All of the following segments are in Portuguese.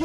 O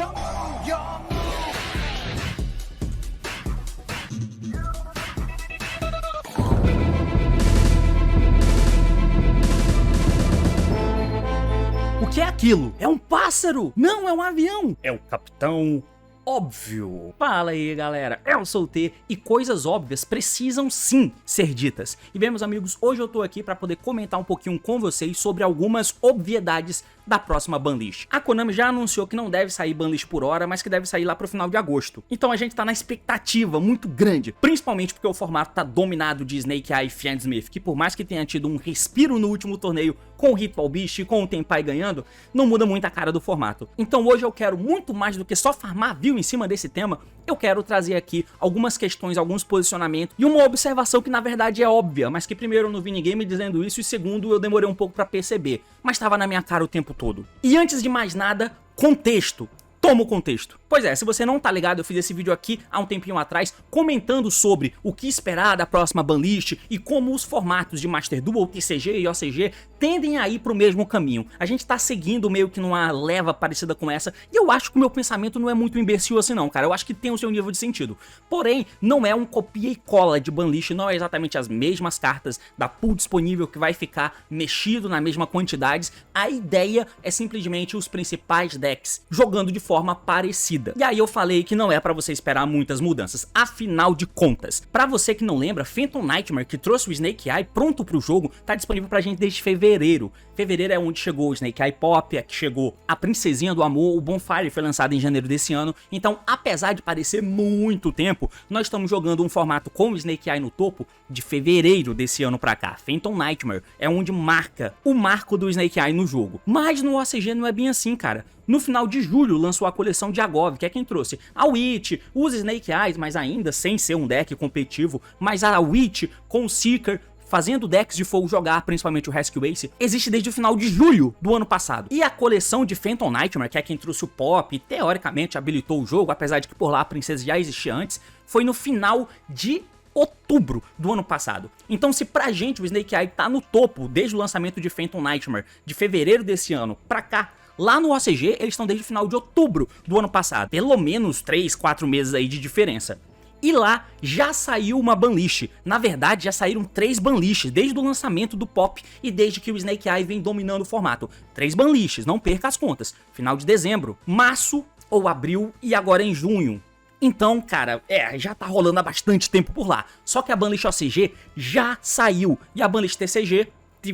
que é aquilo? É um pássaro? Não, é um avião. É o Capitão Óbvio. Fala aí, galera, eu sou o T e coisas óbvias precisam sim ser ditas. E bem, meus amigos, hoje eu tô aqui pra poder comentar um pouquinho com vocês sobre algumas obviedades da próxima banlist. A Konami já anunciou que não deve sair banlist por hora, mas que deve sair lá pro final de agosto. Então a gente tá na expectativa muito grande, principalmente porque o formato tá dominado de Snake Eye e Fiend Smith, que por mais que tenha tido um respiro no último torneio com o Ritual Beast e com o Tenpai ganhando, não muda muito a cara do formato. Então hoje eu quero muito mais do que só farmar view em cima desse tema, eu quero trazer aqui algumas questões, alguns posicionamentos e uma observação que na verdade é óbvia, mas que primeiro eu não vi ninguém me dizendo isso e segundo eu demorei um pouco pra perceber, mas estava na minha cara o tempo todo. E antes de mais nada, contexto. Toma o contexto. Pois é, se você não tá ligado, eu fiz esse vídeo aqui há um tempinho atrás comentando sobre o que esperar da próxima banlist e como os formatos de Master Duel, TCG e OCG tendem a ir pro mesmo caminho. A gente tá seguindo meio que numa leva parecida com essa e eu acho que o meu pensamento não é muito imbecil assim não, cara. Eu acho que tem o seu nível de sentido. Porém, não é um copia e cola de banlist, não é exatamente as mesmas cartas da pool disponível que vai ficar mexido na mesma quantidade. A ideia é simplesmente os principais decks jogando de forma parecida. E aí eu falei que não é pra você esperar muitas mudanças, afinal de contas. Pra você que não lembra, Phantom Nightmare, que trouxe o Snake Eye pronto pro jogo, tá disponível pra gente desde fevereiro. Fevereiro é onde chegou o Snake Eye Pop, é que chegou a Princesinha do Amor, o Bonfire foi lançado em janeiro desse ano. Então, apesar de parecer muito tempo, nós estamos jogando um formato com o Snake Eye no topo de fevereiro desse ano pra cá. Phantom Nightmare é onde marca o marco do Snake Eye no jogo. Mas no OCG não é bem assim, cara. No final de julho lançou a coleção de Agov, que é quem trouxe a Witch, os Snake Eyes, mas ainda sem ser um deck competitivo, mas a Witch com o Seeker, fazendo decks de fogo jogar, principalmente o Rescue Ace, existe desde o final de julho do ano passado. E a coleção de Phantom Nightmare, que é quem trouxe o Pop e teoricamente habilitou o jogo, apesar de que por lá a Princesa já existia antes, foi no final de outubro do ano passado. Então se pra gente o Snake Eye tá no topo desde o lançamento de Phantom Nightmare de fevereiro desse ano pra cá, lá no OCG eles estão desde o final de outubro do ano passado. Pelo menos 3, 4 meses aí de diferença. E lá já saiu uma banlist. Na verdade já saíram 3 banlists desde o lançamento do Pop e desde que o Snake Eye vem dominando o formato. 3 banlists, não perca as contas. Final de dezembro, março ou abril e agora em junho. Então, cara, já tá rolando há bastante tempo por lá. Só que a banlist OCG já saiu e a banlist TCG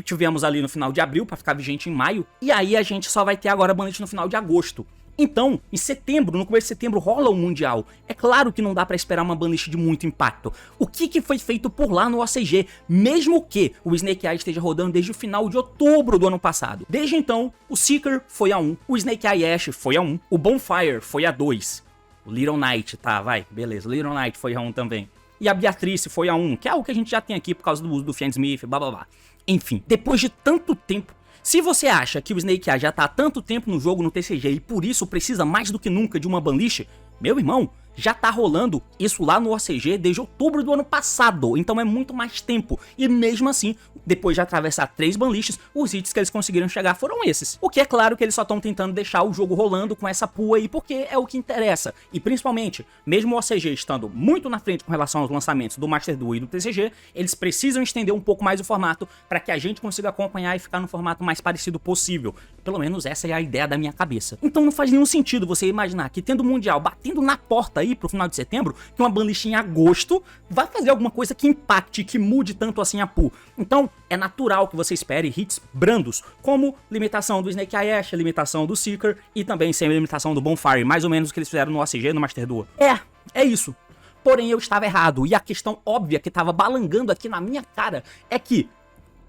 tivemos ali no final de abril pra ficar vigente em maio. E aí a gente só vai ter agora a banlist no final de agosto. Então, em setembro, no começo de setembro rola o Mundial. É claro que não dá pra esperar uma banlist de muito impacto. O que foi feito por lá no OCG, mesmo que o Snake Eye esteja rodando desde o final de outubro do ano passado? Desde então, o Seeker foi a 1, o Snake Eye Ash foi a 1, o Bonfire foi a 2, o Little Knight, tá, vai, beleza, o Little Knight foi a 1 também. E a Beatrice foi a 1, que é algo que a gente já tem aqui por causa do uso do Fiend Smith, blá blá blá. Enfim, depois de tanto tempo, se você acha que o Snake Eye já tá há tanto tempo no jogo no TCG e por isso precisa mais do que nunca de uma banlist, meu irmão, já tá rolando isso lá no OCG desde outubro do ano passado, então é muito mais tempo. E mesmo assim, depois de atravessar 3 banlists, os hits que eles conseguiram chegar foram esses. O que é claro que eles só estão tentando deixar o jogo rolando com essa pool aí, porque é o que interessa. E principalmente, mesmo o OCG estando muito na frente com relação aos lançamentos do Master Duel e do TCG, eles precisam estender um pouco mais o formato para que a gente consiga acompanhar e ficar no formato mais parecido possível. Pelo menos essa é a ideia da minha cabeça. Então não faz nenhum sentido você imaginar que tendo o Mundial batendo na porta aí pro final de setembro, que uma banlist em agosto vai fazer alguma coisa que impacte, que mude tanto assim a pool. Então é natural que você espere hits brandos, como limitação do Snake Eye Ash, limitação do Seeker e também sem limitação do Bonfire, mais ou menos o que eles fizeram no OCG e no Master Duel. É isso. Porém eu estava errado e a questão óbvia que estava balangando aqui na minha cara é que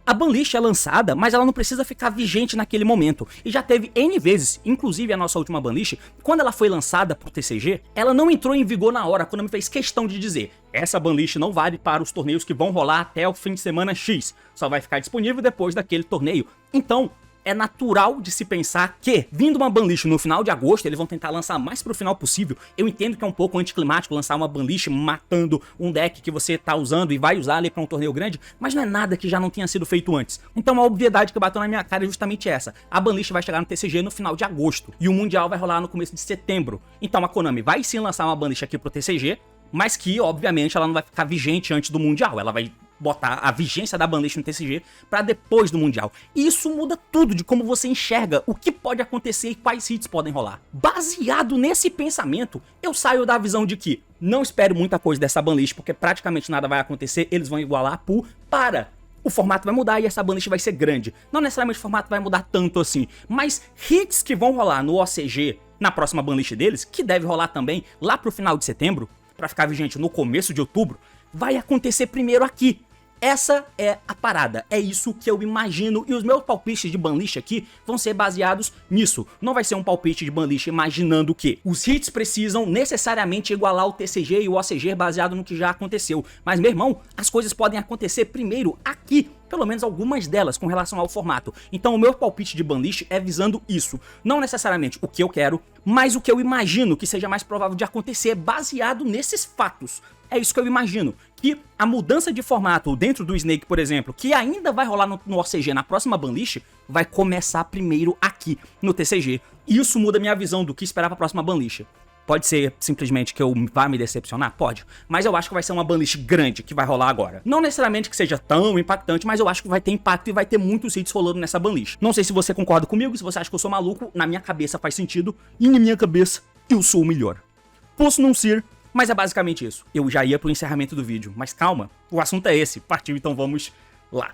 a banlist é lançada, mas ela não precisa ficar vigente naquele momento. E já teve N vezes, inclusive a nossa última banlist, quando ela foi lançada por TCG, ela não entrou em vigor na hora, quando me fez questão de dizer: essa banlist não vale para os torneios que vão rolar até o fim de semana X, só vai ficar disponível depois daquele torneio. Então, é natural de se pensar que, vindo uma banlist no final de agosto, eles vão tentar lançar mais pro final possível. Eu entendo que é um pouco anticlimático lançar uma banlist matando um deck que você tá usando e vai usar ali pra um torneio grande, mas não é nada que já não tenha sido feito antes. Então a obviedade que bateu na minha cara é justamente essa. A banlist vai chegar no TCG no final de agosto, e o Mundial vai rolar no começo de setembro. Então a Konami vai sim lançar uma banlist aqui pro TCG, mas que, obviamente, ela não vai ficar vigente antes do Mundial. Ela vai botar a vigência da banlist no TCG pra depois do Mundial. E isso muda tudo de como você enxerga o que pode acontecer e quais hits podem rolar. Baseado nesse pensamento, eu saio da visão de que não espero muita coisa dessa banlist, porque praticamente nada vai acontecer, eles vão igualar a pool para... O formato vai mudar e essa banlist vai ser grande. Não necessariamente o formato vai mudar tanto assim, mas hits que vão rolar no OCG na próxima banlist deles, que deve rolar também lá pro final de setembro, pra ficar vigente no começo de outubro, vai acontecer primeiro aqui. Essa é a parada, é isso que eu imagino, e os meus palpites de banlist aqui vão ser baseados nisso. Não vai ser um palpite de banlist imaginando que os hits precisam necessariamente igualar o TCG e o OCG baseado no que já aconteceu. Mas, meu irmão, as coisas podem acontecer primeiro aqui, pelo menos algumas delas com relação ao formato. Então o meu palpite de banlist é visando isso, não necessariamente o que eu quero, mas o que eu imagino que seja mais provável de acontecer baseado nesses fatos. É isso que eu imagino, que a mudança de formato dentro do Snake, por exemplo, que ainda vai rolar no OCG na próxima banlist, vai começar primeiro aqui no TCG. E isso muda minha visão do que esperar para a próxima banlist. Pode ser simplesmente que eu vá me decepcionar? Pode. Mas eu acho que vai ser uma banlist grande que vai rolar agora. Não necessariamente que seja tão impactante, mas eu acho que vai ter impacto e vai ter muitos hits rolando nessa banlist. Não sei se você concorda comigo, se você acha que eu sou maluco, na minha cabeça faz sentido. E na minha cabeça, eu sou o melhor. Posso não ser, mas é basicamente isso. Eu já ia pro encerramento do vídeo, mas calma, o assunto é esse. Partiu, então vamos lá.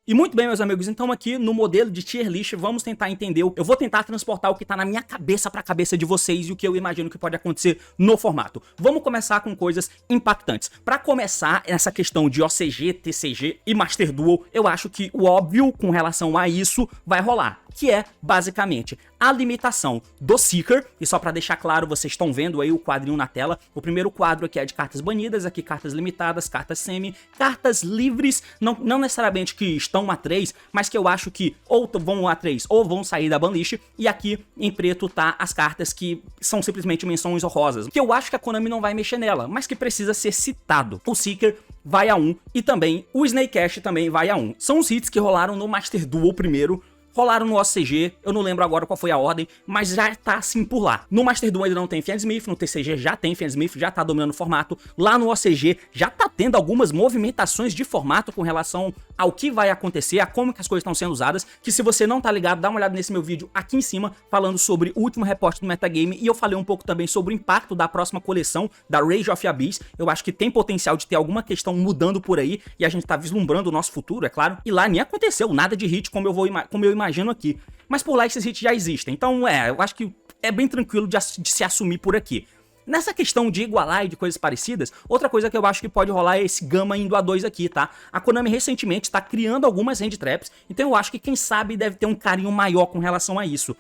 E muito bem, meus amigos, então aqui no modelo de tier list vamos tentar entender, eu vou tentar transportar o que tá na minha cabeça pra cabeça de vocês e o que eu imagino que pode acontecer no formato. Vamos começar com coisas impactantes. Pra começar, essa questão de OCG, TCG e Master Duel, eu acho que o óbvio com relação a isso vai rolar, que é, basicamente, a limitação do Seeker, e só pra deixar claro, vocês estão vendo aí o quadrinho na tela, o primeiro quadro aqui é de cartas banidas, aqui cartas limitadas, cartas semi, cartas livres, não necessariamente que estão a 3, mas que eu acho que ou vão a 3 ou vão sair da banlist, e aqui em preto tá as cartas que são simplesmente menções honrosas, que eu acho que a Konami não vai mexer nela, mas que precisa ser citado. O Seeker vai a 1 e também o Snake Cash também vai a 1. São os hits que rolaram no Master Duel primeiro, rolaram no OCG, eu não lembro agora qual foi a ordem, mas já tá assim por lá. No Master Duel ainda não tem Fiendsmith, no TCG já tem Fiendsmith, já tá dominando o formato. Lá no OCG já tá tendo algumas movimentações de formato com relação ao que vai acontecer, a como que as coisas estão sendo usadas, que se você não tá ligado, dá uma olhada nesse meu vídeo aqui em cima, falando sobre o último reporte do metagame, e eu falei um pouco também sobre o impacto da próxima coleção, da Rage of Abyss. Eu acho que tem potencial de ter alguma questão mudando por aí, e a gente tá vislumbrando o nosso futuro, é claro, e lá nem aconteceu nada de hit como eu imagino aqui. Mas por lá esses hits já existem, então eu acho que é bem tranquilo de se assumir por aqui. Nessa questão de igualar e de coisas parecidas, outra coisa que eu acho que pode rolar é esse Gama indo a 2 aqui, tá? A Konami recentemente tá criando algumas hand traps, então eu acho que quem sabe deve ter um carinho maior com relação a isso.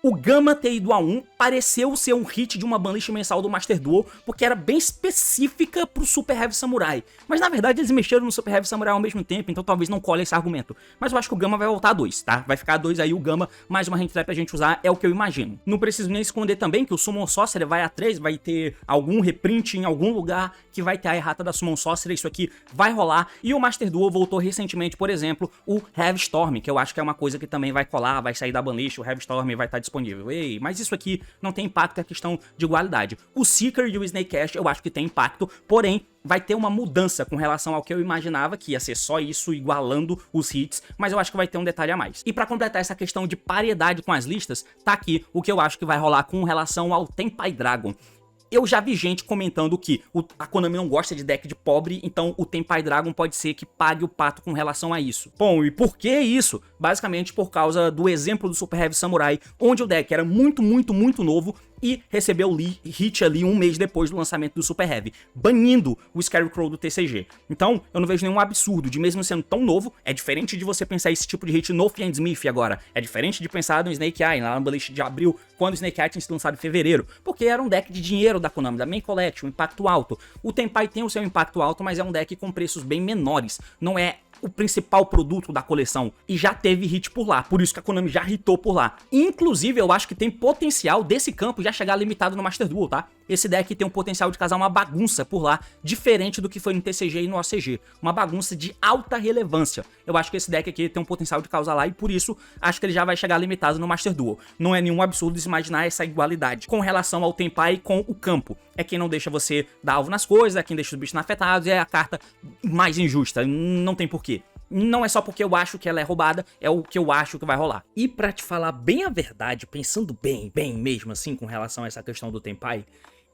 O Gama ter ido a 1 pareceu ser um hit de uma banlist mensal do Master Duel, porque era bem específica pro Super Heavy Samurai. Mas na verdade eles mexeram no Super Heavy Samurai ao mesmo tempo, então talvez não colhe esse argumento. Mas eu acho que o Gama vai voltar a 2, tá? Vai ficar a 2 aí, o Gama, mais uma handtrap pra gente usar, é o que eu imagino. Não preciso nem esconder também que o Summon Sorcerer vai a 3, vai ter algum reprint em algum lugar que vai ter a errata da Summon Sorcerer, isso aqui vai rolar. E o Master Duel voltou recentemente, por exemplo, o Heavy Storm, que eu acho que é uma coisa que também vai colar, vai sair da banlist, o Heavy Storm vai estar disponível. Ei, mas isso aqui não tem impacto, é questão de igualdade. O Seeker e o Snake Cash eu acho que tem impacto, porém vai ter uma mudança com relação ao que eu imaginava, que ia ser só isso, igualando os hits, mas eu acho que vai ter um detalhe a mais. E pra completar essa questão de paridade com as listas, tá aqui o que eu acho que vai rolar com relação ao Tenpai Dragon. Eu já vi gente comentando que a Konami não gosta de deck de pobre, então o Tenpai Dragon pode ser que pague o pato com relação a isso. Bom, e por que isso? Basicamente por causa do exemplo do Super Heavy Samurai, onde o deck era muito novo, e recebeu hit ali um mês depois do lançamento do Super Heavy, banindo o Scarecrow do TCG. Então, eu não vejo nenhum absurdo de, mesmo sendo tão novo, é diferente de você pensar esse tipo de hit no Fiendsmith agora, é diferente de pensar no Snake Eye, lá no Unleashed de abril, quando o Snake Eye tinha sido lançado em fevereiro, porque era um deck de dinheiro da Konami, da Main Collection, impacto alto. O Tenpai tem o seu impacto alto, mas é um deck com preços bem menores, não é o principal produto da coleção, e já teve hit por lá, por isso que a Konami já hitou por lá. Inclusive, eu acho que tem potencial desse campo já chegar limitado no Master Duel, tá? Esse deck tem um potencial de causar uma bagunça por lá, diferente do que foi no TCG e no OCG, uma bagunça de alta relevância. Eu acho que esse deck aqui tem um potencial de causar lá, e por isso, acho que ele já vai chegar limitado no Master Duel. Não é nenhum absurdo se imaginar essa igualdade com relação ao Tenpai com o campo. É quem não deixa você dar alvo nas coisas, é quem deixa os bichos não afetados, é a carta mais injusta, não tem porquê. Não é só porque eu acho que ela é roubada, é o que eu acho que vai rolar. E pra te falar bem a verdade, pensando bem mesmo assim com relação a essa questão do Tenpai,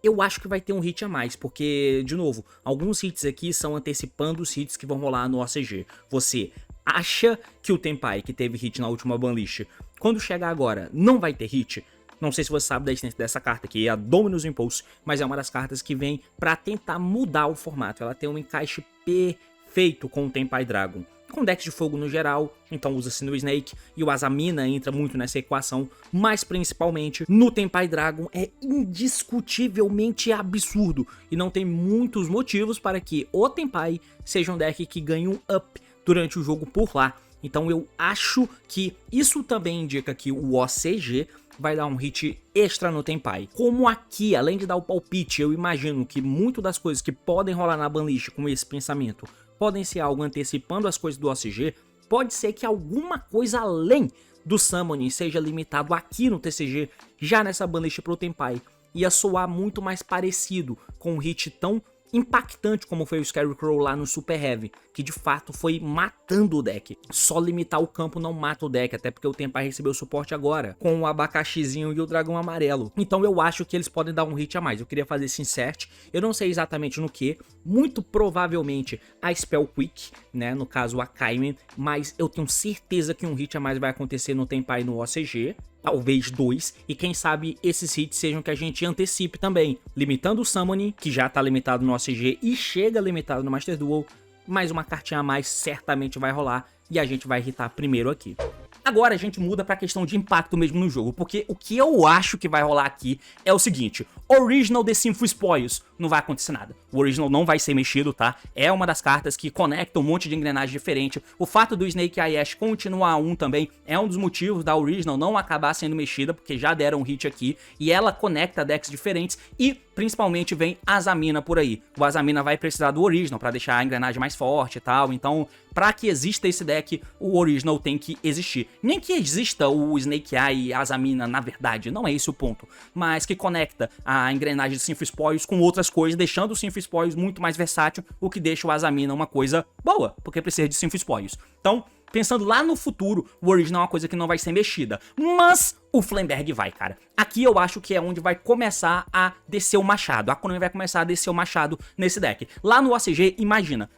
eu acho que vai ter um hit a mais, porque, de novo, alguns hits aqui são antecipando os hits que vão rolar no OCG. Você acha que o Tenpai, que teve hit na última banlist, quando chegar agora, não vai ter hit? Não sei se você sabe da existência dessa carta aqui, é a Dominus Impulse, mas é uma das cartas que vem pra tentar mudar o formato. Ela tem um encaixe perfeito com o Tenpai Dragon, com decks de fogo no geral, então usa-se no Snake, e o Azamina entra muito nessa equação, mas principalmente no Tenpai Dragon é indiscutivelmente absurdo, e não tem muitos motivos para que o Tenpai seja um deck que ganhe um up durante o jogo por lá. Então eu acho que isso também indica que o OCG vai dar um hit extra no Tenpai. Como aqui, além de dar o palpite, eu imagino que muito das coisas que podem rolar na banlist com esse pensamento podem ser algo antecipando as coisas do OCG, pode ser que alguma coisa além do Summoning seja limitado aqui no TCG, já nessa banlist pro Tenpai. Ia soar muito mais parecido com um hit tão impactante como foi o Scarecrow lá no Super Heavy, que de fato foi matando o deck. Só limitar o campo não mata o deck, até porque o Tenpai recebeu suporte agora, com o abacaxizinho e o dragão amarelo. Então eu acho que eles podem dar um hit a mais. Eu queria fazer esse insert, eu não sei exatamente no que, muito provavelmente a Spell Quick, né, no caso a Kaimen, mas eu tenho certeza que um hit a mais vai acontecer no Tenpai e no OCG. Talvez 2, e quem sabe esses hits sejam que a gente antecipe também, limitando o Summoning, que já tá limitado no OCG e chega limitado no Master Duel, mais uma cartinha a mais certamente vai rolar, e a gente vai hitar primeiro aqui. Agora a gente muda pra questão de impacto mesmo no jogo, porque o que eu acho que vai rolar aqui é o seguinte: Original The Sinful Spoils, não vai acontecer nada. O Original não vai ser mexido, tá? É uma das cartas que conecta um monte de engrenagem diferente. O fato do Snake Eye Ash continuar a 1 também é um dos motivos da Original não acabar sendo mexida, porque já deram um hit aqui, e ela conecta decks diferentes, e principalmente vem Azamina por aí. O Azamina vai precisar do Original pra deixar a engrenagem mais forte e tal, então pra que exista esse deck, o Original tem que existir. Nem que exista o Snake Eye e Azamina, na verdade, não é esse o ponto, mas que conecta a engrenagem de Sinful Spoils com outras coisas, deixando o Sinful Spoils muito mais versátil, o que deixa o Azamina uma coisa boa, porque precisa de Sinful Spoils. Então, pensando lá no futuro, o Original é uma coisa que não vai ser mexida, mas o Flamberg vai, cara. Aqui eu acho que é onde vai começar a descer o machado. A Konami vai começar a descer o machado nesse deck. Lá no OCG, imagina.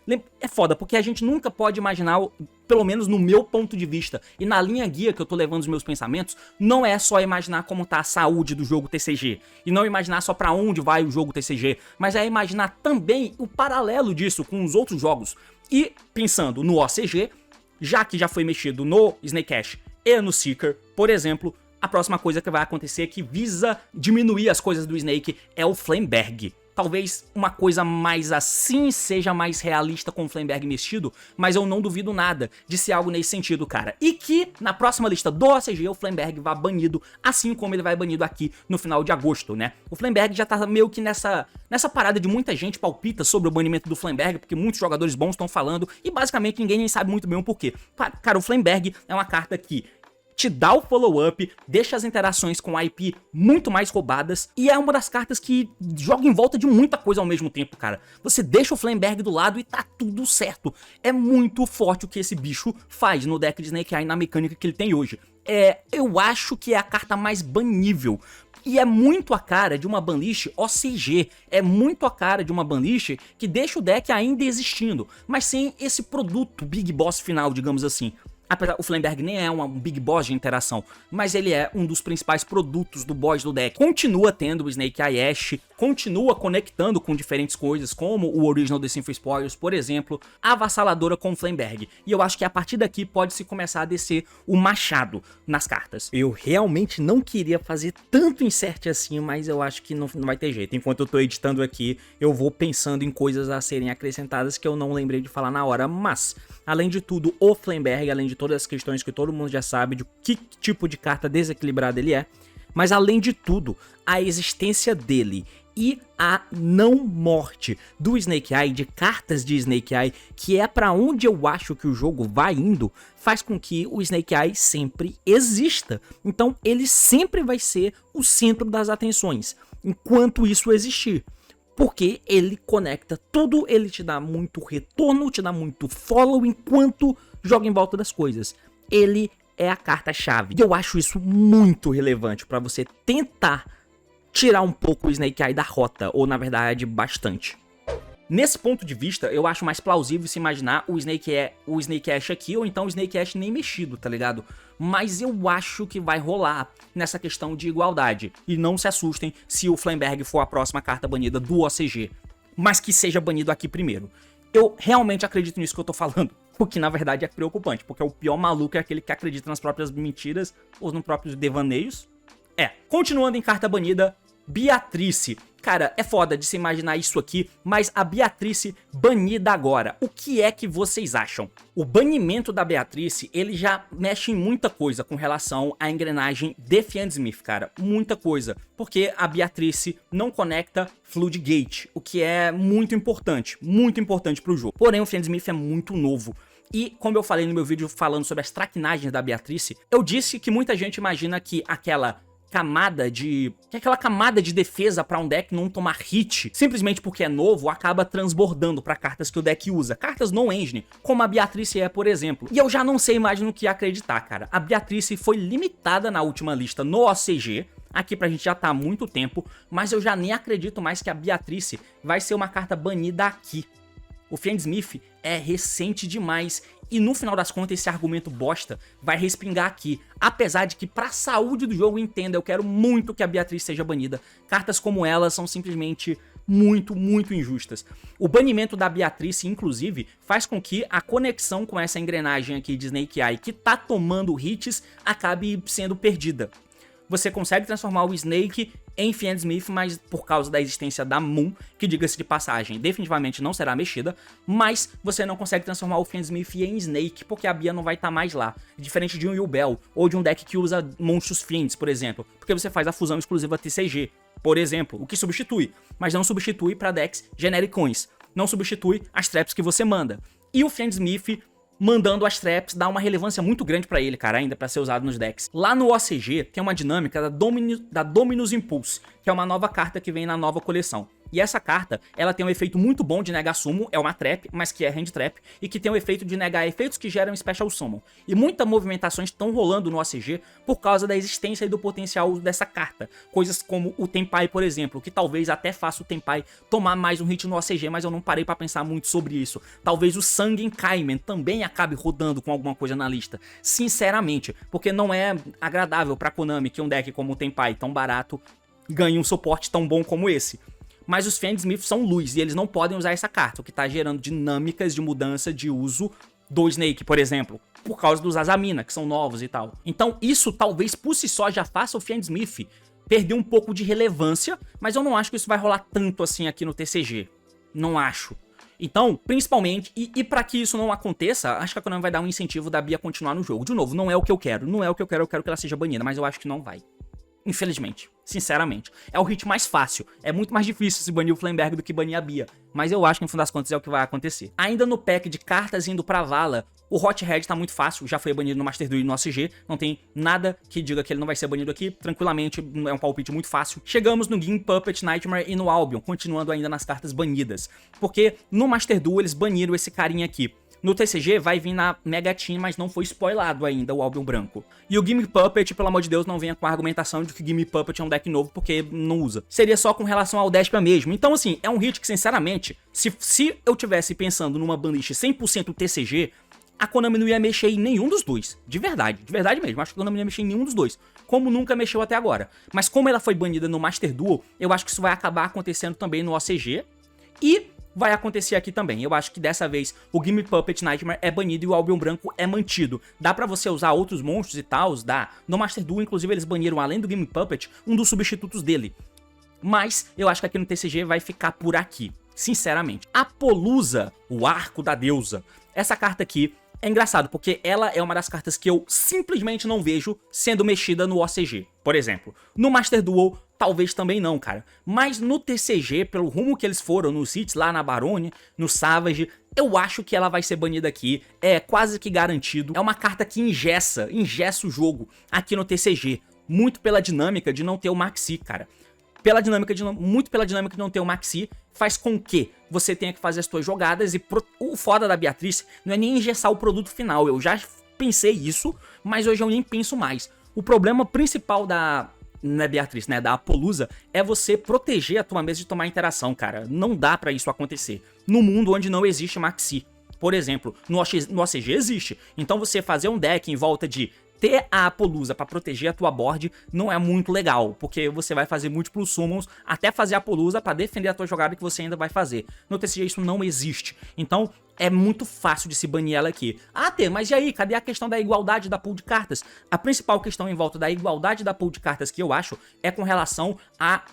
É foda, porque a gente nunca pode imaginar, pelo menos no meu ponto de vista, e na linha guia que eu tô levando os meus pensamentos, não é só imaginar como tá a saúde do jogo TCG, e não imaginar só pra onde vai o jogo TCG, mas é imaginar também o paralelo disso com os outros jogos. E pensando no OCG, já que já foi mexido no Snake Ash e no Seeker, por exemplo, a próxima coisa que vai acontecer que visa diminuir as coisas do Snake é o Flamberg. Talvez uma coisa mais assim seja mais realista com o Flamberg mexido, mas eu não duvido nada de ser algo nesse sentido, cara. E que na próxima lista do OCG o Flamberg vá banido, assim como ele vai banido aqui no final de agosto, né? O Flamberg já tá meio que nessa parada de muita gente palpita sobre o banimento do Flamberg, porque muitos jogadores bons estão falando, e basicamente ninguém nem sabe muito bem o porquê. Cara, o Flamberg é uma carta que te dá o follow-up, deixa as interações com a IP muito mais roubadas, e é uma das cartas que joga em volta de muita coisa ao mesmo tempo, cara. Você deixa o Flamberg do lado e tá tudo certo. É muito forte o que esse bicho faz no deck de Snake Eye na mecânica que ele tem hoje. Eu acho que é a carta mais banível. E é muito a cara de uma banlist OCG, é muito a cara de uma banlist que deixa o deck ainda existindo, mas sem esse produto Big Boss final, digamos assim. Apesar, o Flamberg nem é um Big Boss de interação, mas ele é um dos principais produtos do boss do deck. Continua tendo o Snake Eye Ash, continua conectando com diferentes coisas, como o Original The Sinful Spoils, por exemplo, avassaladora com o Flamberg. E eu acho que a partir daqui pode-se começar a descer o machado nas cartas. Eu realmente não queria fazer tanto insert assim, mas eu acho que não vai ter jeito. Enquanto eu tô editando aqui, eu vou pensando em coisas a serem acrescentadas que eu não lembrei de falar na hora, mas... além de tudo, o Flamberg, além de todas as questões que todo mundo já sabe de que tipo de carta desequilibrada ele é, mas além de tudo, a existência dele e a não morte do Snake Eye, de cartas de Snake Eye, que é pra onde eu acho que o jogo vai indo, faz com que o Snake Eye sempre exista. Então ele sempre vai ser o centro das atenções, enquanto isso existir. Porque ele conecta tudo, ele te dá muito retorno, te dá muito follow enquanto joga em volta das coisas. Ele é a carta-chave. E eu acho isso muito relevante para você tentar tirar um pouco o Snake Eye da rota, ou na verdade, bastante. Nesse ponto de vista, eu acho mais plausível se imaginar o Snake Ash aqui, ou então o Snake Ash nem mexido, tá ligado? Mas eu acho que vai rolar nessa questão de igualdade. E não se assustem se o Flamberg for a próxima carta banida do OCG, mas que seja banido aqui primeiro. Eu realmente acredito nisso que eu tô falando, o que na verdade é preocupante, porque o pior maluco é aquele que acredita nas próprias mentiras ou nos próprios devaneios. Continuando em carta banida, Beatrice. Cara, é foda de se imaginar isso aqui, mas a Beatrice banida agora. O que é que vocês acham? O banimento da Beatrice, ele já mexe em muita coisa com relação à engrenagem de Fiendsmith, cara. Muita coisa. Porque a Beatrice não conecta Floodgate, o que é muito importante pro jogo. Porém, o Fiendsmith é muito novo. E, como eu falei no meu vídeo falando sobre as traquinagens da Beatrice, eu disse que muita gente imagina que aquela camada de defesa pra um deck não tomar hit, simplesmente porque é novo, acaba transbordando pra cartas que o deck usa. Cartas no engine, como a Beatrice é, por exemplo. E eu já não sei mais no que acreditar, cara. A Beatrice foi limitada na última lista no OCG, aqui pra gente já tá há muito tempo, mas eu já nem acredito mais que a Beatrice vai ser uma carta banida aqui. O Fiendsmith é recente demais e no final das contas esse argumento bosta vai respingar aqui. Apesar de que pra saúde do jogo, entenda, eu quero muito que a Beatrice seja banida. Cartas como ela são simplesmente muito injustas. O banimento da Beatrice, inclusive, faz com que a conexão com essa engrenagem aqui de Snake Eye que tá tomando hits acabe sendo perdida. Você consegue transformar o Snake em Fiendsmith, mas por causa da existência da Moon, que diga-se de passagem, definitivamente não será mexida, mas você não consegue transformar o Fiendsmith em Snake, porque a Bia não vai estar mais lá, diferente de um Yubel, ou de um deck que usa monstros Fiends, por exemplo, porque você faz a fusão exclusiva TCG, por exemplo, o que substitui, mas não substitui para decks genericões, não substitui as traps que você manda. E o Fiendsmith mandando as traps dá uma relevância muito grande pra ele, cara, ainda pra ser usado nos decks. Lá no OCG tem uma dinâmica da Dominus Impulse, que é uma nova carta que vem na nova coleção. E essa carta, ela tem um efeito muito bom de negar summon, é uma trap, mas que é hand trap, e que tem o efeito de negar efeitos que geram special summon. E muitas movimentações estão rolando no OCG por causa da existência e do potencial uso dessa carta. Coisas como o Tenpai, por exemplo, que talvez até faça o Tenpai tomar mais um hit no OCG, mas eu não parei pra pensar muito sobre isso. Talvez o Sangue Kaimen também acabe rodando com alguma coisa na lista, sinceramente, porque não é agradável pra Konami que um deck como o Tenpai, tão barato, ganhe um suporte tão bom como esse. Mas os Fiendsmith são luz e eles não podem usar essa carta, o que tá gerando dinâmicas de mudança de uso do Snake, por exemplo, por causa dos Azamina, que são novos e tal. Então isso talvez por si só já faça o Fiendsmith perder um pouco de relevância, mas eu não acho que isso vai rolar tanto assim aqui no TCG. Não acho. Então, principalmente, e pra que isso não aconteça, acho que a Konami vai dar um incentivo da Bia continuar no jogo. De novo, não é o que eu quero, eu quero que ela seja banida, mas eu acho que não vai. Infelizmente, sinceramente. É o hit mais fácil. É muito mais difícil se banir o Flamberg do que banir a Bia. Mas eu acho que no fim das contas é o que vai acontecer. Ainda no pack de cartas indo pra vala, o Hot Red tá muito fácil. Já foi banido no Master Duel e no OCG. Não tem nada que diga que ele não vai ser banido aqui. Tranquilamente, é um palpite muito fácil. Chegamos no Gimp, Puppet, Nightmare e no Albion. Continuando ainda nas cartas banidas. Porque no Master Duel eles baniram esse carinha aqui. No TCG vai vir na Mega Team, mas não foi spoilado ainda o Albion branco. E o Gimme Puppet, pelo amor de Deus, não venha com a argumentação de que o Gimme Puppet é um deck novo porque não usa. Seria só com relação ao Despia mesmo. Então assim, é um hit que sinceramente, se eu tivesse pensando numa banlist 100% TCG, a Konami não ia mexer em nenhum dos dois. De verdade mesmo. Acho que a Konami não ia mexer em nenhum dos dois. Como nunca mexeu até agora. Mas como ela foi banida no Master Duel, eu acho que isso vai acabar acontecendo também no OCG. E vai acontecer aqui também. Eu acho que dessa vez o Game Puppet Nightmare é banido e o Albion Branco é mantido. Dá pra você usar outros monstros e tal, dá. No Master Duel, inclusive, eles baniram, além do Game Puppet, um dos substitutos dele. Mas eu acho que aqui no TCG vai ficar por aqui, sinceramente. Apollousa, o Arco da Deusa. Essa carta aqui é engraçado, porque ela é uma das cartas que eu simplesmente não vejo sendo mexida no OCG. Por exemplo, no Master Duel, talvez também não, cara. Mas no TCG, pelo rumo que eles foram, nos hits lá na Barone, no Savage, eu acho que ela vai ser banida aqui. É quase que garantido. É uma carta que engessa o jogo aqui no TCG. Muito pela dinâmica de não ter o Maxi, cara. Muito pela dinâmica de não ter o Maxi, faz com que você tenha que fazer as suas jogadas e o foda da Beatriz não é nem engessar o produto final. Eu já pensei isso, mas hoje eu nem penso mais. O problema principal da Beatriz, né, da Apollousa, é você proteger a tua mesa de tomar interação, cara. Não dá pra isso acontecer no mundo onde não existe Maxi. Por exemplo, no OCG existe. Então você fazer um deck em volta de ter a Apollousa pra proteger a tua board não é muito legal, porque você vai fazer múltiplos summons até fazer a Apollousa pra defender a tua jogada que você ainda vai fazer. No TCG isso não existe, então é muito fácil de se banir ela aqui. Ah, mas e aí, cadê a questão da igualdade da pool de cartas? A principal questão em volta da igualdade da pool de cartas que eu acho é com relação a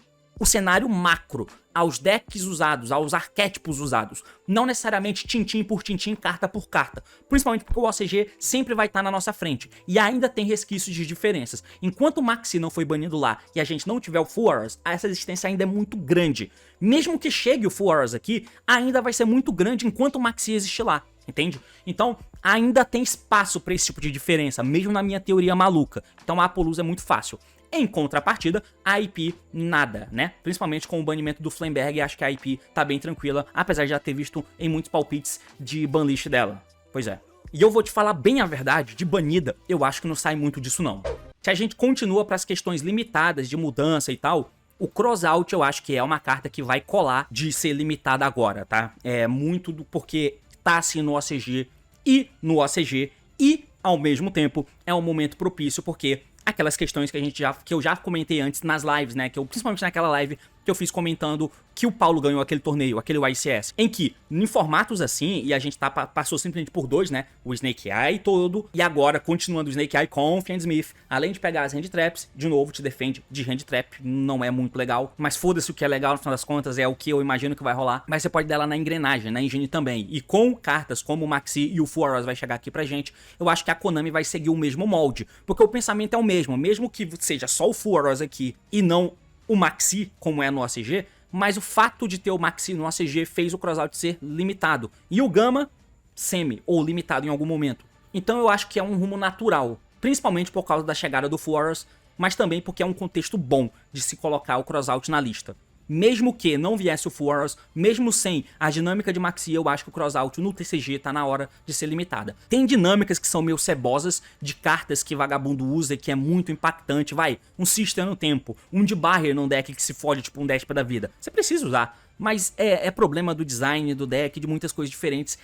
o cenário macro, aos decks usados, aos arquétipos usados. Não necessariamente tintim por tintim, carta por carta. Principalmente porque o OCG sempre vai estar na nossa frente. E ainda tem resquícios de diferenças. Enquanto o Maxi não foi banido lá e a gente não tiver o Full Hours, essa resistência ainda é muito grande. Mesmo que chegue o Full Hours aqui, ainda vai ser muito grande enquanto o Maxi existe lá. Entende? Então, ainda tem espaço para esse tipo de diferença, mesmo na minha teoria maluca. Então a Apollousa é muito fácil. Em contrapartida, a IP nada, né? Principalmente com o banimento do Flamberg, acho que a IP tá bem tranquila, apesar de já ter visto em muitos palpites de banlist dela. Pois é. E eu vou te falar bem a verdade, de banida, eu acho que não sai muito disso não. Se a gente continua para as questões limitadas de mudança e tal, o Crossout eu acho que é uma carta que vai colar de ser limitada agora, tá? É muito porque tá assim no OCG e no OCG e, ao mesmo tempo, é um momento propício porque aquelas questões que eu já comentei antes nas lives, né? Principalmente naquela live que eu fiz comentando que o Paulo ganhou aquele torneio, aquele YCS, em que, em formatos assim, e a gente passou simplesmente por dois, né? O Snake Eye todo, e agora, continuando o Snake Eye com o Fiendsmith, além de pegar as Hand Traps, de novo, te defende de Hand Trap, não é muito legal, mas foda-se o que é legal, no final das contas, é o que eu imagino que vai rolar, mas você pode dar ela na engrenagem, na engine também, e com cartas como o Maxi e o Full Hours vai chegar aqui pra gente, eu acho que a Konami vai seguir o mesmo molde, porque o pensamento é o mesmo que seja só o Full Hours aqui, e não o Maxi, como é no OCG, mas o fato de ter o Maxi no OCG fez o Crossout ser limitado. E o Gama, semi, ou limitado em algum momento. Então eu acho que é um rumo natural, principalmente por causa da chegada do Full Hours, mas também porque é um contexto bom de se colocar o Crossout na lista. Mesmo que não viesse o Full Hours, mesmo sem a dinâmica de Maxi, eu acho que o Crossout no TCG tá na hora de ser limitada. Tem dinâmicas que são meio cebosas, de cartas que vagabundo usa e que é muito impactante, vai, um Sister no tempo, um de Barrier num deck que se fode tipo um Déspota da vida. Você precisa usar, mas é problema do design do deck, de muitas coisas diferentes.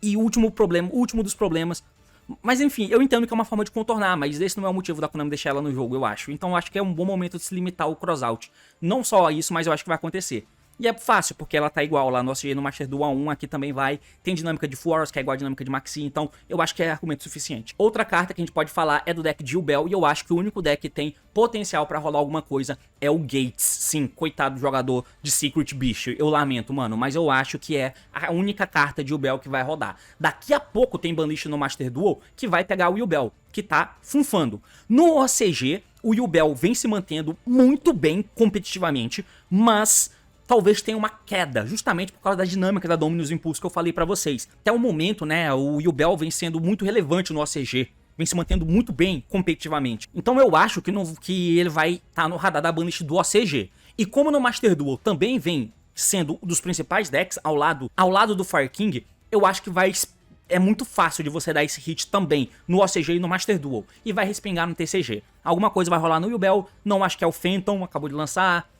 E o último dos problemas... Mas enfim, eu entendo que é uma forma de contornar, mas esse não é o motivo da Konami deixar ela no jogo, eu acho. Então eu acho que é um bom momento de se limitar o Crossout. Não só isso, mas eu acho que vai acontecer. E é fácil, porque ela tá igual lá no OCG, no Master Duel 1, aqui também vai. Tem dinâmica de Full Hours, que é igual a dinâmica de Maxi, então eu acho que é argumento suficiente. Outra carta que a gente pode falar é do deck de Yubel, e eu acho que o único deck que tem potencial pra rolar alguma coisa é o Gates. Sim, coitado do jogador de Secret Beast, eu lamento, mano, mas eu acho que é a única carta de Yubel que vai rodar. Daqui a pouco tem banlist no Master Duel que vai pegar o Yubel, que tá funfando. No OCG, o Yubel vem se mantendo muito bem competitivamente, mas... talvez tenha uma queda, justamente por causa da dinâmica da Dominus Impulse que eu falei pra vocês. Até o momento, né, o Yubel vem sendo muito relevante no OCG, vem se mantendo muito bem competitivamente. Então eu acho que ele vai estar no radar da banlist do OCG. E como no Master Duel também vem sendo um dos principais decks ao lado do Fire King, eu acho que é muito fácil de você dar esse hit também no OCG e no Master Duel, e vai respingar no TCG. Alguma coisa vai rolar no Yubel, não acho que é o Phantom, acabou de lançar.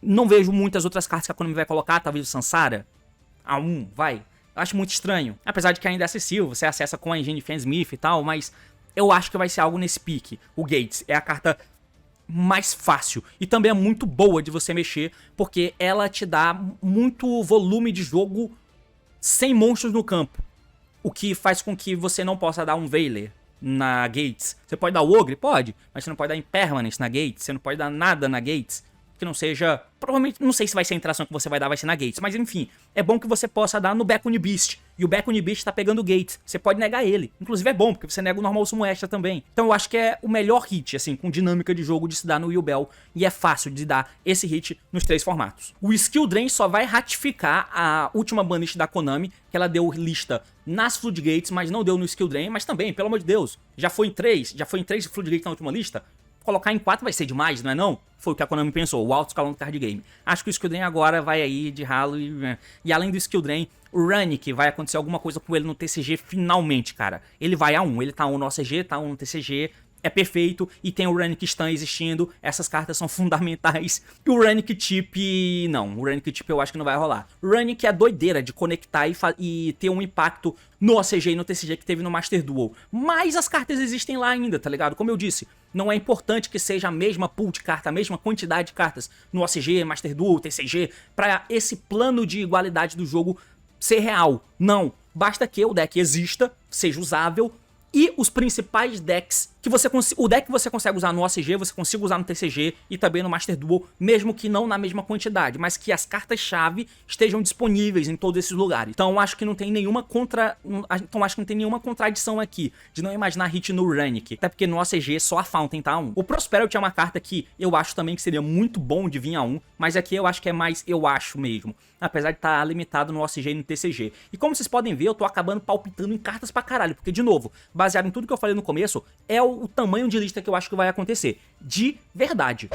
Não vejo muitas outras cartas que a Konami vai colocar, talvez o Sansara. A 1, vai. Acho muito estranho. Apesar de que ainda é acessível, você acessa com a engine Fansmith e tal, mas eu acho que vai ser algo nesse pique. O Gates é a carta mais fácil e também é muito boa de você mexer, porque ela te dá muito volume de jogo sem monstros no campo. O que faz com que você não possa dar um Veiler na Gates. Você pode dar o Ogre? Pode, mas você não pode dar Impermanence na Gates, você não pode dar nada na Gates que não seja... Provavelmente, não sei se vai ser a interação que você vai dar, vai ser na Gates, mas enfim, é bom que você possa dar no Beckoning Beast. E o Beckoning Beast tá pegando o Gates. Você pode negar ele. Inclusive é bom, porque você nega o normal sumo extra também. Então eu acho que é o melhor hit, assim, com dinâmica de jogo de se dar no Yubel. E é fácil de dar esse hit nos 3 formatos. O Skill Drain só vai ratificar a última banlist da Konami, que ela deu lista nas Floodgates, mas não deu no Skill Drain. Mas também, pelo amor de Deus, já foi em 3 Floodgates na última lista. Colocar em 4 vai ser demais, não é não? Foi o que a Konami pensou, o alto escalão do card game. Acho que o Skill Drain agora vai aí de ralo e além do Skill Drain, o Runic vai acontecer alguma coisa com ele no TCG finalmente, cara. Ele vai a 1, ele tá 1 no OCG, tá 1 no TCG, é perfeito e tem o Runic Stun existindo, essas cartas são fundamentais. E o Runic Chip, não, o Runic Chip eu acho que não vai rolar. O Runic é doideira de conectar e ter um impacto no OCG e no TCG que teve no Master Duel. Mas as cartas existem lá ainda, tá ligado? Como eu disse, não é importante que seja a mesma pool de carta, a mesma quantidade de cartas no OCG, Master Duel, TCG, pra esse plano de igualdade do jogo ser real. Não, basta que o deck exista, seja usável, e os principais decks que você o deck que você consegue usar no OCG, você consiga usar no TCG e também no Master Duel, mesmo que não na mesma quantidade, mas que as cartas-chave estejam disponíveis em todos esses lugares. Então acho que não tem nenhuma contradição aqui de não imaginar hit no Runic, até porque no OCG só a Fountain tá a 1. O Prosperity é uma carta que eu acho também que seria muito bom de vir a 1, mas aqui eu acho que é mais eu acho mesmo, apesar de estar limitado no OCG e no TCG. E como vocês podem ver, eu tô acabando palpitando em cartas pra caralho, porque de novo, baseado em tudo que eu falei no começo, é o tamanho de lista que eu acho que vai acontecer, de verdade.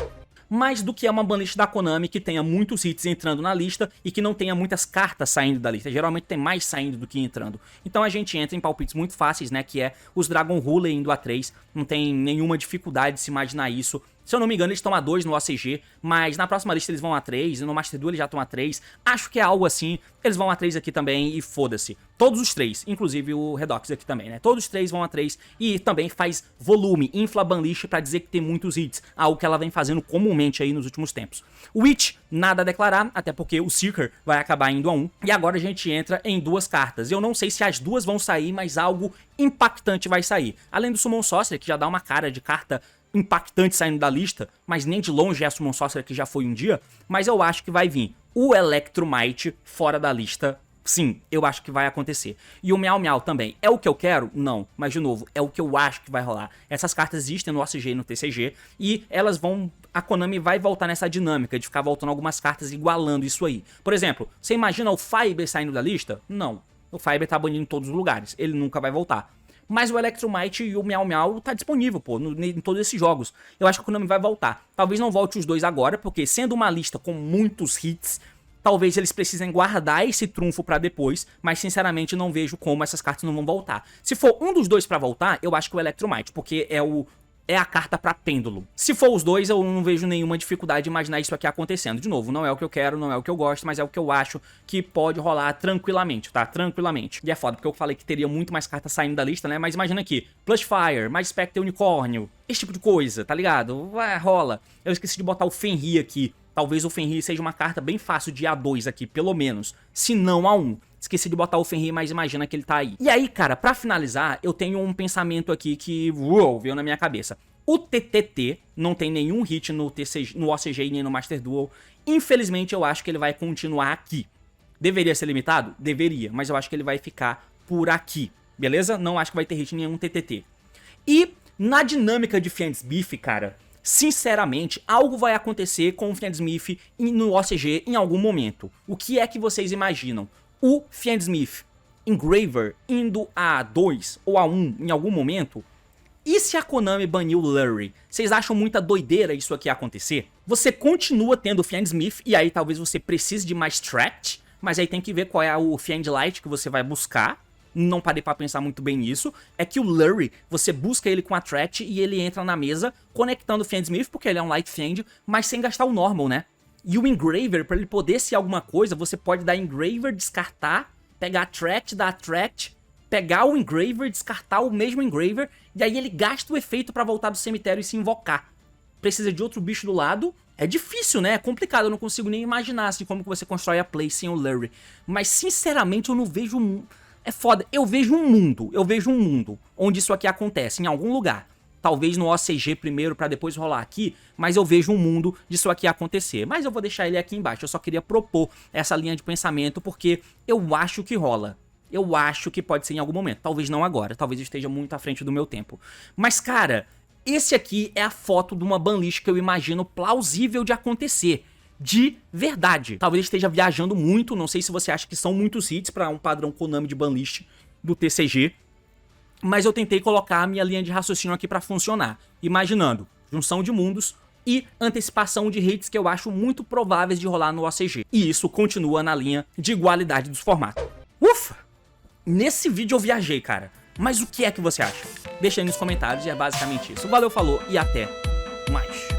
Mais do que é uma banlist da Konami que tenha muitos hits entrando na lista e que não tenha muitas cartas saindo da lista. Geralmente tem mais saindo do que entrando. Então a gente entra em palpites muito fáceis, né, que é os Dragon Ruler indo a 3, não tem nenhuma dificuldade de se imaginar isso. Se eu não me engano, eles estão a 2 no OCG, mas na próxima lista eles vão a 3, e no Master Duel eles já estão a 3. Acho que é algo assim, eles vão a 3 aqui também e foda-se. Todos os 3, inclusive o Redox aqui também, né? Todos os 3 vão a 3 e também faz volume, infla a banlist pra dizer que tem muitos hits, algo que ela vem fazendo comumente aí nos últimos tempos. O Witch, nada a declarar, até porque o Seeker vai acabar indo a 1. E agora a gente entra em 2 cartas. Eu não sei se as duas vão sair, mas algo impactante vai sair. Além do Summon Sorcerer, que já dá uma cara de carta impactante saindo da lista, mas nem de longe é a Summon Sorcerer que já foi um dia, mas eu acho que vai vir o Electrumite fora da lista. Sim, eu acho que vai acontecer. E o Meow Meow também. É o que eu quero? Não. Mas, de novo, é o que eu acho que vai rolar. Essas cartas existem no OCG e no TCG, e elas vão... A Konami vai voltar nessa dinâmica de ficar voltando algumas cartas igualando isso aí. Por exemplo, você imagina o Fiber saindo da lista? Não. O Fiber tá banido em todos os lugares. Ele nunca vai voltar. Mas o Electrumite e o Meow Meow tá disponível, pô, em todos esses jogos. Eu acho que a Konami vai voltar. Talvez não volte os dois agora, porque sendo uma lista com muitos hits, talvez eles precisem guardar esse trunfo pra depois, mas sinceramente não vejo como essas cartas não vão voltar. Se for um dos dois pra voltar, eu acho que o Electrumite, porque é a carta pra pêndulo. Se for os dois, eu não vejo nenhuma dificuldade de imaginar isso aqui acontecendo. De novo, não é o que eu quero, não é o que eu gosto, mas é o que eu acho que pode rolar tranquilamente, tá? Tranquilamente. E é foda, porque eu falei que teria muito mais cartas saindo da lista, né? Mas imagina aqui, Plush Fire, mais Spectre Unicórnio, esse tipo de coisa, tá ligado? Rola. Eu esqueci de botar o Fenrir aqui. Talvez o Fenrir seja uma carta bem fácil de A2 aqui, pelo menos. Se não A1. Esqueci de botar o Fenrir, mas imagina que ele tá aí. E aí, cara, pra finalizar, eu tenho um pensamento aqui que veio na minha cabeça. O TTT não tem nenhum hit no OCG nem no Master Duel. Infelizmente, eu acho que ele vai continuar aqui. Deveria ser limitado? Deveria, mas eu acho que ele vai ficar por aqui, beleza? Não acho que vai ter hit nenhum TTT. E na dinâmica de Fiendsmith, cara, sinceramente, algo vai acontecer com o Fiendsmith no OCG em algum momento. O que é que vocês imaginam? O Fiendsmith Engraver indo a 2 ou a 1 em algum momento? E se a Konami baniu o Lurry? Vocês acham muita doideira isso aqui acontecer? Você continua tendo o Fiendsmith e aí talvez você precise de mais Tract, mas aí tem que ver qual é o Fiendlight que você vai buscar. Não parei pra pensar muito bem nisso. É que o Lurry, você busca ele com a Tract e ele entra na mesa conectando o Fiendsmith, porque ele é um Light Fiend, mas sem gastar o Normal, né? E o Engraver, pra ele poder ser alguma coisa, você pode dar Engraver, descartar, pegar a Tract da Attract, pegar o Engraver, descartar o mesmo Engraver, e aí ele gasta o efeito pra voltar do cemitério e se invocar. Precisa de outro bicho do lado. É difícil, né? É complicado, eu não consigo nem imaginar assim, como que você constrói a play sem o Lurry. Mas sinceramente eu não vejo... É foda, eu vejo um mundo onde isso aqui acontece, em algum lugar. Talvez no OCG primeiro pra depois rolar aqui, mas eu vejo um mundo disso aqui acontecer. Mas eu vou deixar ele aqui embaixo, eu só queria propor essa linha de pensamento porque eu acho que rola. Eu acho que pode ser em algum momento, talvez não agora, talvez eu esteja muito à frente do meu tempo. Mas cara, esse aqui é a foto de uma banlist que eu imagino plausível de acontecer. De verdade. Talvez eu esteja viajando muito, não sei se você acha que são muitos hits pra um padrão Konami de banlist do TCG. Mas eu tentei colocar a minha linha de raciocínio aqui pra funcionar, imaginando junção de mundos e antecipação de hits que eu acho muito prováveis de rolar no OCG. E isso continua na linha de igualdade dos formatos. Ufa! Nesse vídeo eu viajei, cara. Mas o que é que você acha? Deixa aí nos comentários e é basicamente isso. Valeu, falou e até mais.